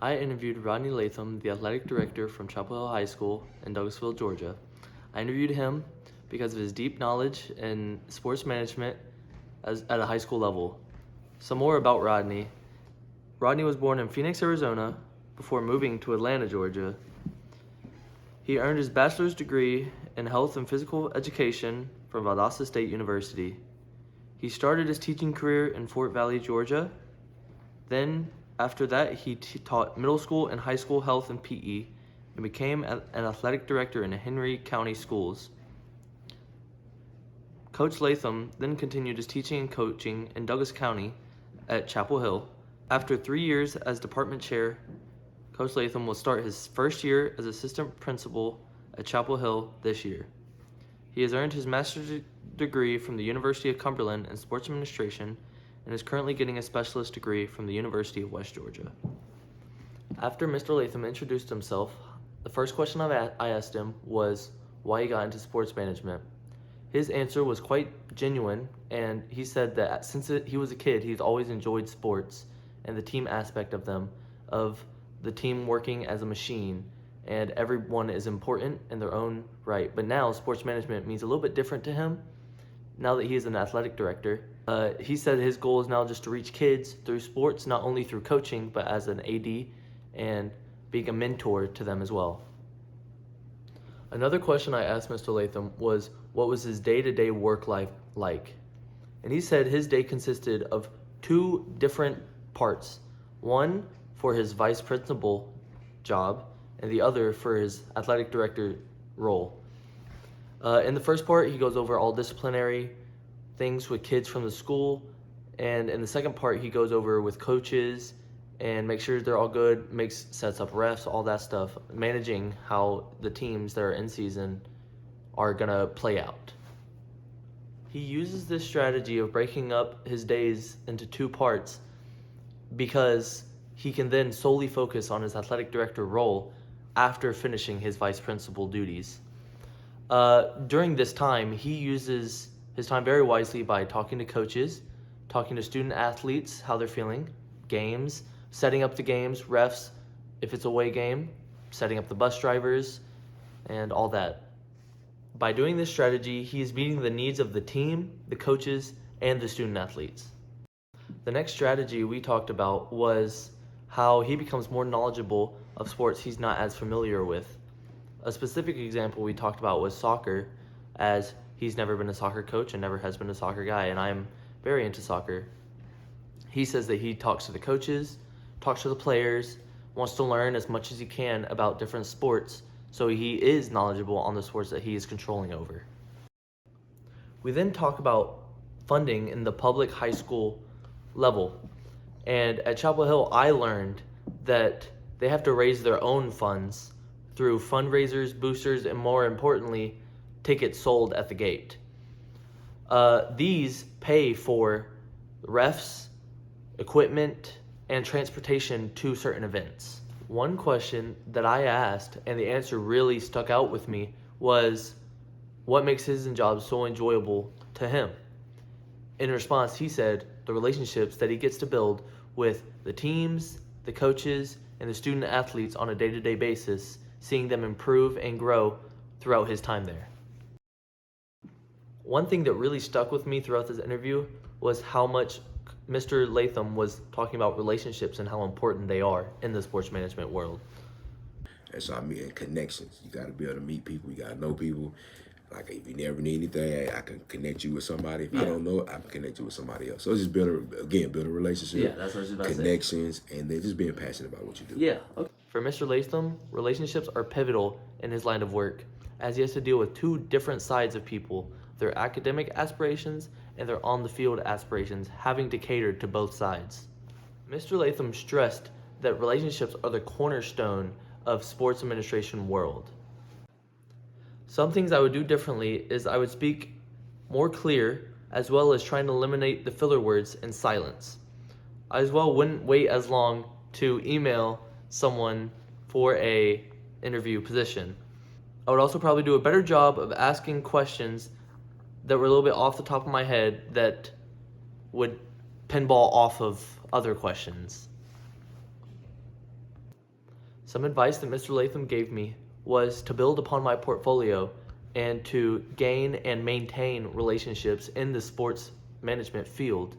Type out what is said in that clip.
I interviewed Rodney Latham, the athletic director from Chapel Hill High School in Douglasville, Georgia. I interviewed him because of his deep knowledge in sports management at a high school level. Some more about Rodney. Rodney was born in Phoenix, Arizona, before moving to Atlanta, Georgia. He earned his bachelor's degree in health and physical education from Valdosta State University. He started his teaching career in Fort Valley, Georgia. Then, after that, he taught middle school and high school health and PE and became an athletic director in Henry County schools. Coach Latham then continued his teaching and coaching in Douglas County at Chapel Hill. After 3 years as department chair, Coach Latham will start his first year as assistant principal at Chapel Hill this year. He has earned his master's degree from the University of Cumberland in sports administration and is currently getting a specialist degree from the University of West Georgia. After Mr. Latham introduced himself, the first question I asked him was why he got into sports management. His answer was quite genuine, and he said that since he was a kid, he's always enjoyed sports and the team aspect of them, of the team working as a machine, and everyone is important in their own right. But now sports management means a little bit different to him now that he is an athletic director. He said his goal is now just to reach kids through sports, not only through coaching, but as an AD and being a mentor to them as well. Another question I asked Mr. Latham was what was his day-to-day work life like? And he said his day consisted of two different parts. One for his vice principal job and the other for his athletic director role. In the first part, he goes over all disciplinary things with kids from the school, and in the second part, he goes over with coaches and make sure they're all good, sets up refs, all that stuff, managing how the teams that are in season are gonna play out. He uses this strategy of breaking up his days into two parts because he can then solely focus on his athletic director role after finishing his vice principal duties. During this time, he uses his time very wisely by talking to coaches, talking to student athletes, how they're feeling, games, setting up the games, refs, if it's a away game, setting up the bus drivers, and all that. By doing this strategy, he is meeting the needs of the team, the coaches, and the student athletes. The next strategy we talked about was how he becomes more knowledgeable of sports he's not as familiar with. A specific example we talked about was soccer, as he's never been a soccer coach and never has been a soccer guy, and I'm very into soccer. He says that he talks to the coaches, talks to the players, wants to learn as much as he can about different sports, so he is knowledgeable on the sports that he is controlling over. We then talk about funding in the public high school level. And at Chapel Hill, I learned that they have to raise their own funds through fundraisers, boosters, and more importantly, tickets sold at the gate. These pay for refs, equipment, and transportation to certain events. One question that I asked, and the answer really stuck out with me, was what makes his job so enjoyable to him? In response, he said the relationships that he gets to build with the teams, the coaches, and the student athletes on a day-to-day basis, seeing them improve and grow throughout his time there. One thing that really stuck with me throughout this interview was how much Mr. Latham was talking about relationships and how important they are in the sports management world. That's what I mean, connections. You got to be able to meet people. You got to know people. Like, if you never need anything, I can connect you with somebody. If I don't know, I can connect you with somebody else. So it's just build a relationship. Yeah, that's what I was about to say. Connections, and then just being passionate about what you do. Yeah, okay. For Mr. Latham, relationships are pivotal in his line of work, as he has to deal with two different sides of people, their academic aspirations and their on-the-field aspirations, having to cater to both sides. Mr. Latham stressed that relationships are the cornerstone of sports administration world. Some things I would do differently is I would speak more clear, as well as trying to eliminate the filler words and silence. I as well wouldn't wait as long to email someone for a interview position. I would also probably do a better job of asking questions that were a little bit off the top of my head that would pinball off of other questions. Some advice that Mr. Latham gave me was to build upon my portfolio and to gain and maintain relationships in the sports management field